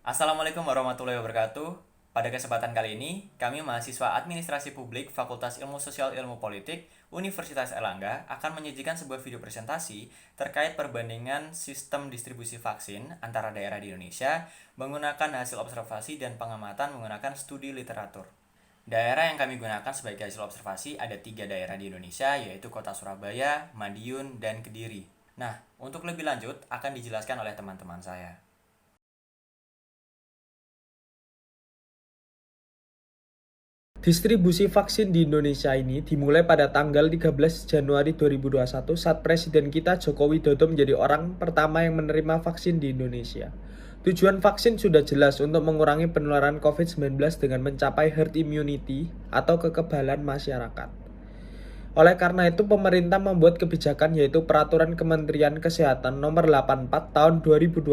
Assalamualaikum warahmatullahi wabarakatuh. Pada kesempatan kali ini, kami mahasiswa Administrasi Publik Fakultas Ilmu Sosial Ilmu Politik Universitas Erlangga akan menyajikan sebuah video presentasi terkait perbandingan sistem distribusi vaksin antara daerah di Indonesia menggunakan hasil observasi dan pengamatan menggunakan studi literatur. Daerah yang kami gunakan sebagai hasil observasi ada 3 daerah di Indonesia, yaitu Kota Surabaya, Madiun, dan Kediri. Nah, untuk lebih lanjut akan dijelaskan oleh teman-teman saya. Distribusi vaksin di Indonesia ini dimulai pada tanggal 13 Januari 2021 saat Presiden kita Joko Widodo menjadi orang pertama yang menerima vaksin di Indonesia. Tujuan vaksin sudah jelas untuk mengurangi penularan COVID-19 dengan mencapai herd immunity atau kekebalan masyarakat. Oleh karena itu, pemerintah membuat kebijakan yaitu Peraturan Kementerian Kesehatan Nomor 84 Tahun 2020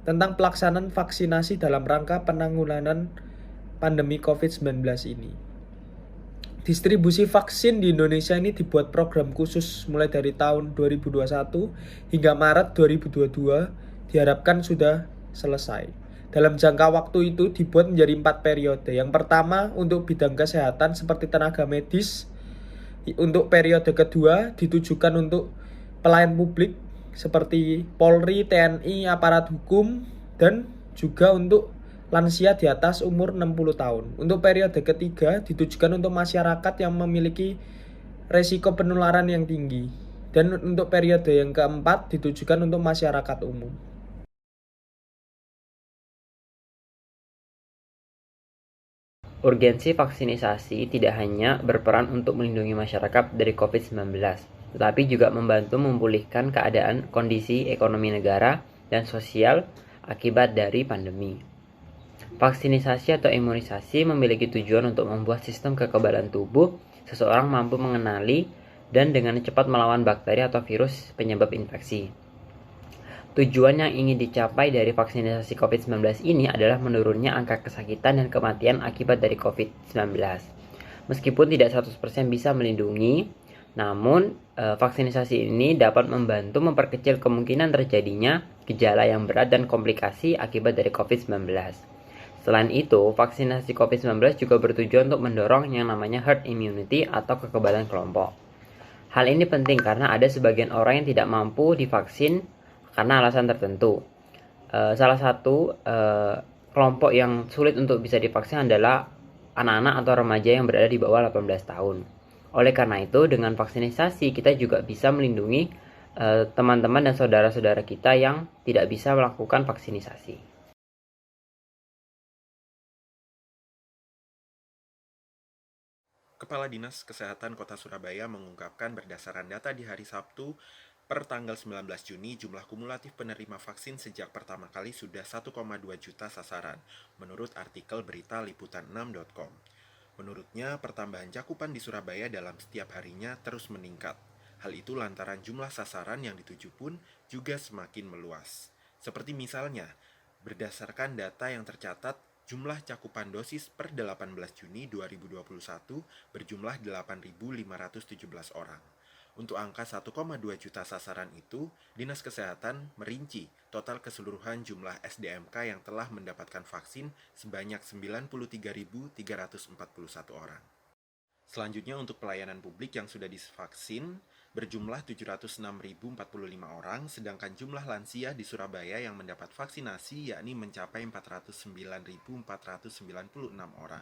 tentang pelaksanaan vaksinasi dalam rangka penanggulangan pandemi COVID-19 ini. Distribusi vaksin di Indonesia ini dibuat program khusus mulai dari tahun 2021 hingga Maret 2022 diharapkan sudah selesai. Dalam jangka waktu itu dibuat menjadi 4 periode. Yang pertama untuk bidang kesehatan seperti tenaga medis. Untuk periode kedua ditujukan untuk pelayan publik seperti Polri, TNI, aparat hukum, dan juga untuk lansia di atas umur 60 tahun. Untuk periode ketiga ditujukan untuk masyarakat yang memiliki resiko penularan yang tinggi. Dan untuk periode yang keempat ditujukan untuk masyarakat umum. Urgensi vaksinisasi tidak hanya berperan untuk melindungi masyarakat dari COVID-19, tetapi juga membantu memulihkan keadaan kondisi ekonomi negara dan sosial akibat dari pandemi. Vaksinisasi atau imunisasi memiliki tujuan untuk membuat sistem kekebalan tubuh seseorang mampu mengenali dan dengan cepat melawan bakteri atau virus penyebab infeksi. Tujuan yang ingin dicapai dari vaksinasi COVID-19 ini adalah menurunnya angka kesakitan dan kematian akibat dari COVID-19. Meskipun tidak 100% bisa melindungi, namun vaksinasi ini dapat membantu memperkecil kemungkinan terjadinya gejala yang berat dan komplikasi akibat dari COVID-19. Selain itu, vaksinasi COVID-19 juga bertujuan untuk mendorong yang namanya herd immunity atau kekebalan kelompok. Hal ini penting karena ada sebagian orang yang tidak mampu divaksin karena alasan tertentu. Salah satu kelompok yang sulit untuk bisa divaksin adalah anak-anak atau remaja yang berada di bawah 18 tahun. Oleh karena itu, dengan vaksinasi kita juga bisa melindungi teman-teman dan saudara-saudara kita yang tidak bisa melakukan vaksinasi. Kepala Dinas Kesehatan Kota Surabaya mengungkapkan berdasarkan data di hari Sabtu, per tanggal 19 Juni, jumlah kumulatif penerima vaksin sejak pertama kali sudah 1,2 juta sasaran, menurut artikel berita liputan6.com. Menurutnya, pertambahan cakupan di Surabaya dalam setiap harinya terus meningkat. Hal itu lantaran jumlah sasaran yang dituju pun juga semakin meluas. Seperti misalnya, berdasarkan data yang tercatat, jumlah cakupan dosis per 18 Juni 2021 berjumlah 8.517 orang. Untuk angka 1,2 juta sasaran itu, Dinas Kesehatan merinci total keseluruhan jumlah SDMK yang telah mendapatkan vaksin sebanyak 93.341 orang. Selanjutnya untuk pelayanan publik yang sudah divaksin berjumlah 706.045 orang, sedangkan jumlah lansia di Surabaya yang mendapat vaksinasi yakni mencapai 409.496 orang.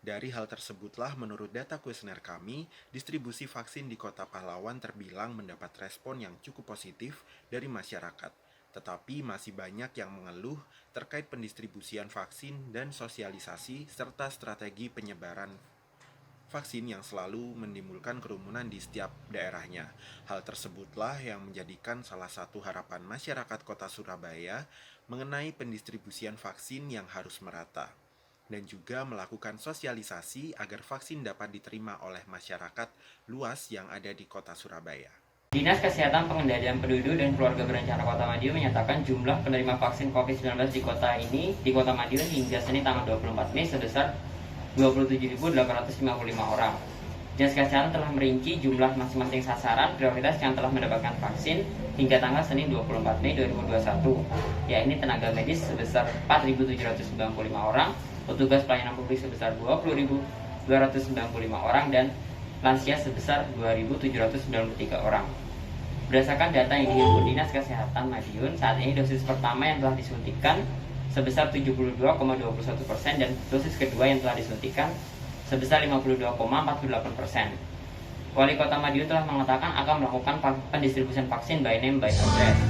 Dari hal tersebutlah menurut data kuesioner kami, distribusi vaksin di Kota Pahlawan terbilang mendapat respon yang cukup positif dari masyarakat. Tetapi masih banyak yang mengeluh terkait pendistribusian vaksin dan sosialisasi serta strategi penyebaran vaksin yang selalu menimbulkan kerumunan di setiap daerahnya. Hal tersebutlah yang menjadikan salah satu harapan masyarakat Kota Surabaya mengenai pendistribusian vaksin yang harus merata dan juga melakukan sosialisasi agar vaksin dapat diterima oleh masyarakat luas yang ada di Kota Surabaya. Dinas Kesehatan Pengendalian Penduduk dan Keluarga Berencana Kota Madiun menyatakan jumlah penerima vaksin COVID-19 di Kota Madiun hingga Senin tanggal 24 Mei sebesar 27.855 orang. Dinas Kesehatan telah merinci jumlah masing-masing sasaran prioritas yang telah mendapatkan vaksin hingga tanggal Senin 24 Mei 2021, yakni tenaga medis sebesar 4.795 orang, petugas pelayanan publik sebesar 20.295 orang, dan lansia sebesar 2.793 orang. Berdasarkan data yang dihimpun Dinas Kesehatan Madiun, saat ini dosis pertama yang telah disuntikan sebesar 72,21% dan dosis kedua yang telah disuntikan sebesar 52,48%. Wali Kota Madiun telah mengatakan akan melakukan pendistribusian vaksin by name by address.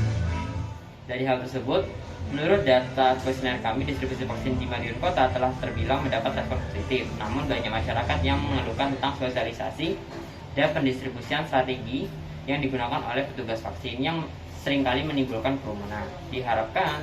Dari hal tersebut, menurut data kuesioner kami, distribusi vaksin di Madiun Kota telah terbilang mendapat respon positif. Namun banyak masyarakat yang mengeluhkan tentang sosialisasi dan pendistribusian strategi yang digunakan oleh petugas vaksin yang seringkali menimbulkan kerumunan. Diharapkan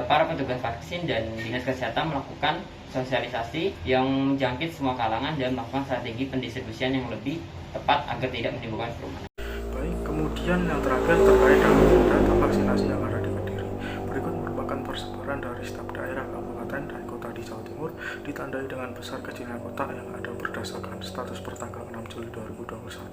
para petugas vaksin dan Dinas Kesehatan melakukan sosialisasi yang menjangkit semua kalangan dan melakukan strategi pendistribusian yang lebih tepat agar tidak menimbulkan kerumunan. Baik, kemudian yang terakhir terkait dengan data vaksinasi yang ada di Kediri. Berikut merupakan persebaran dari setiap daerah, kabupaten, dan kota di Jawa Timur, ditandai dengan besar kecilnya kota yang ada berdasarkan status pertanggal 6 Juli 2021.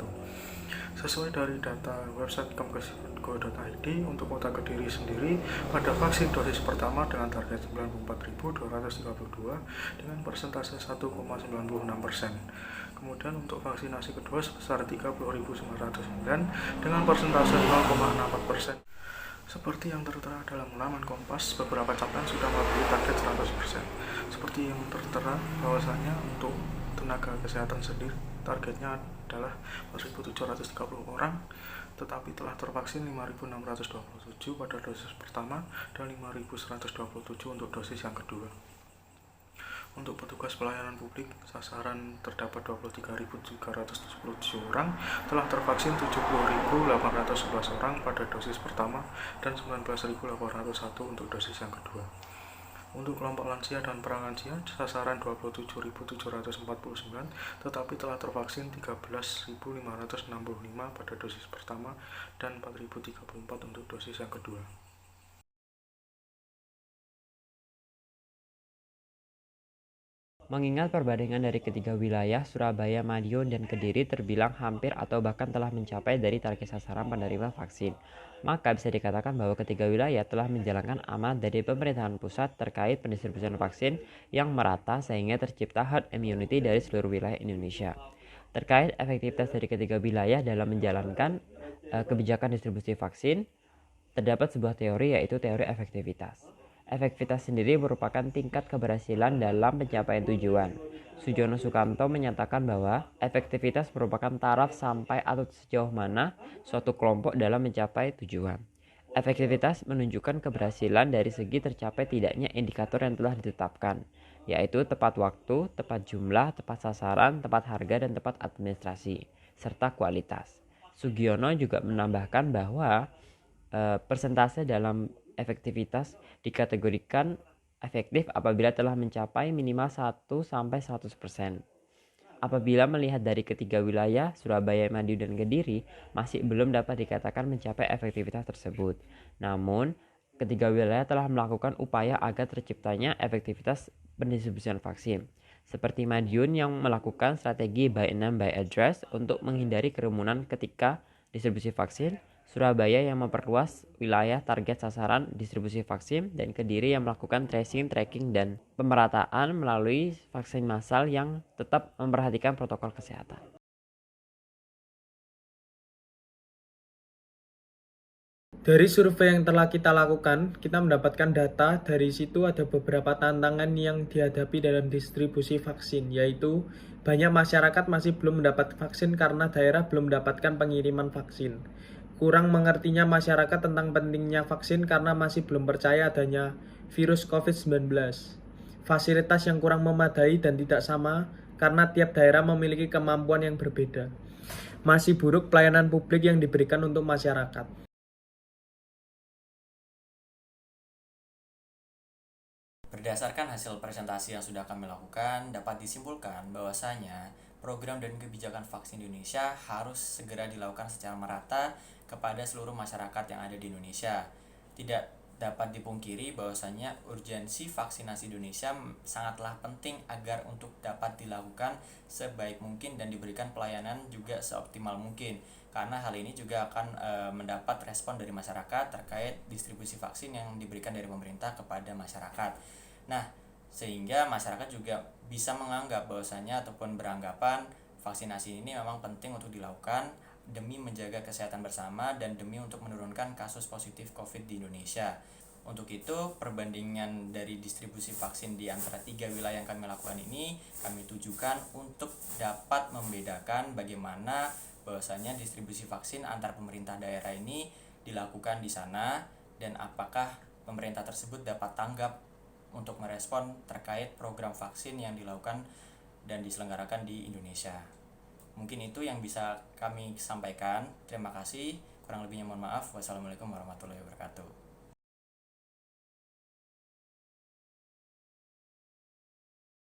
Sesuai dari data website kemkes.go.id, untuk kota Kediri sendiri, pada vaksin dosis pertama dengan target 94.232 dengan persentase 1,96%. Kemudian untuk vaksinasi kedua sebesar 30.909 dengan persentase 0,64%. Seperti yang tertera dalam laman Kompas, beberapa capaian sudah melebihi target 100%. Seperti yang tertera bahwasanya untuk tenaga kesehatan sendiri targetnya adalah 4.730 orang, tetapi telah tervaksin 5.627 pada dosis pertama dan 5.127 untuk dosis yang kedua. Untuk petugas pelayanan publik, sasaran terdapat 23.377 orang, telah tervaksin 70.811 orang pada dosis pertama dan 19.801 untuk dosis yang kedua. Untuk kelompok lansia dan pralansia, sasaran 27.749, tetapi telah tervaksin 13.565 pada dosis pertama dan 4.034 untuk dosis yang kedua. Mengingat perbandingan dari ketiga wilayah, Surabaya, Madiun, dan Kediri terbilang hampir atau bahkan telah mencapai dari target sasaran penerima vaksin, maka bisa dikatakan bahwa ketiga wilayah telah menjalankan amanat dari pemerintahan pusat terkait pendistribusian vaksin yang merata sehingga tercipta herd immunity dari seluruh wilayah Indonesia. Terkait efektivitas dari ketiga wilayah dalam menjalankan kebijakan distribusi vaksin, terdapat sebuah teori, yaitu teori efektivitas. Efektivitas sendiri merupakan tingkat keberhasilan dalam pencapaian tujuan. Sujono Sukamto menyatakan bahwa efektivitas merupakan taraf sampai atau sejauh mana suatu kelompok dalam mencapai tujuan. Efektivitas menunjukkan keberhasilan dari segi tercapai tidaknya indikator yang telah ditetapkan, yaitu tepat waktu, tepat jumlah, tepat sasaran, tepat harga, dan tepat administrasi, serta kualitas. Sugiono juga menambahkan bahwa persentase dalam efektivitas dikategorikan efektif apabila telah mencapai minimal 1-100%. Apabila melihat dari ketiga wilayah, Surabaya, Madiun, dan Kediri masih belum dapat dikatakan mencapai efektivitas tersebut. Namun, ketiga wilayah telah melakukan upaya agar terciptanya efektivitas pendistribusian vaksin. Seperti Madiun yang melakukan strategi by name by address untuk menghindari kerumunan ketika distribusi vaksin, Surabaya yang memperluas wilayah target sasaran distribusi vaksin, dan Kediri yang melakukan tracing, tracking, dan pemerataan melalui vaksin massal yang tetap memperhatikan protokol kesehatan. Dari survei yang telah kita lakukan, kita mendapatkan data. Dari situ ada beberapa tantangan yang dihadapi dalam distribusi vaksin, yaitu banyak masyarakat masih belum mendapat vaksin karena daerah belum mendapatkan pengiriman vaksin. Kurang mengertinya masyarakat tentang pentingnya vaksin karena masih belum percaya adanya virus COVID-19. Fasilitas yang kurang memadai dan tidak sama karena tiap daerah memiliki kemampuan yang berbeda. Masih buruk pelayanan publik yang diberikan untuk masyarakat. Berdasarkan hasil presentasi yang sudah kami lakukan, dapat disimpulkan bahwasanya program dan kebijakan vaksin di Indonesia harus segera dilakukan secara merata kepada seluruh masyarakat yang ada di Indonesia. Tidak dapat dipungkiri bahwasanya urgensi vaksinasi Indonesia sangatlah penting agar untuk dapat dilakukan sebaik mungkin dan diberikan pelayanan juga seoptimal mungkin, karena hal ini juga akan mendapat respon dari masyarakat terkait distribusi vaksin yang diberikan dari pemerintah kepada masyarakat. Nah, sehingga masyarakat juga bisa menganggap bahwasanya ataupun beranggapan vaksinasi ini memang penting untuk dilakukan demi menjaga kesehatan bersama dan demi untuk menurunkan kasus positif COVID di Indonesia. Untuk itu, perbandingan dari distribusi vaksin di antara 3 wilayah yang kami lakukan ini kami tujukan untuk dapat membedakan bagaimana bahwasanya distribusi vaksin antar pemerintah daerah ini dilakukan di sana dan apakah pemerintah tersebut dapat tanggap untuk merespon terkait program vaksin yang dilakukan dan diselenggarakan di Indonesia. Mungkin itu yang bisa kami sampaikan. Terima kasih. Kurang lebihnya mohon maaf. Wassalamualaikum warahmatullahi wabarakatuh.